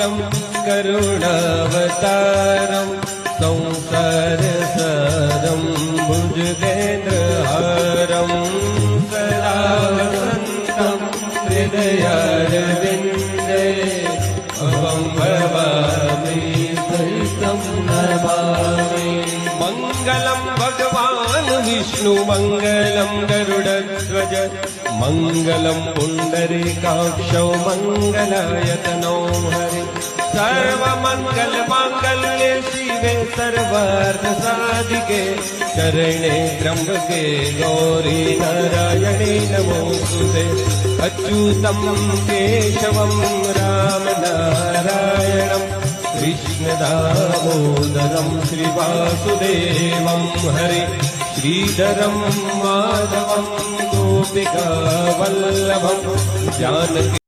काक्षं करुणावतारं संसारसारं भुजगेन्द्रहारं सदा वसन्तं हृदयारविन्दे अहं भवामि सहितं नमामि। मङ्गलं भगवान् विष्णु मङ्गलं गरुडध्वज मङ्गलं पुण्डरीकाक्षौ मङ्गलायतनो हरि सर्वमङ्गलमाङ्गल्ये शिवे सर्वार्थसाधिके शरणे त्र्यम्बके गौरी नारायणे नमोस्तुते। अच्युतं केशवं रामनारायणं कृष्णदामोदरं श्रीवासुदेवं हरि श्रीधरं माधवं गोपिकावल्लभं जानकी।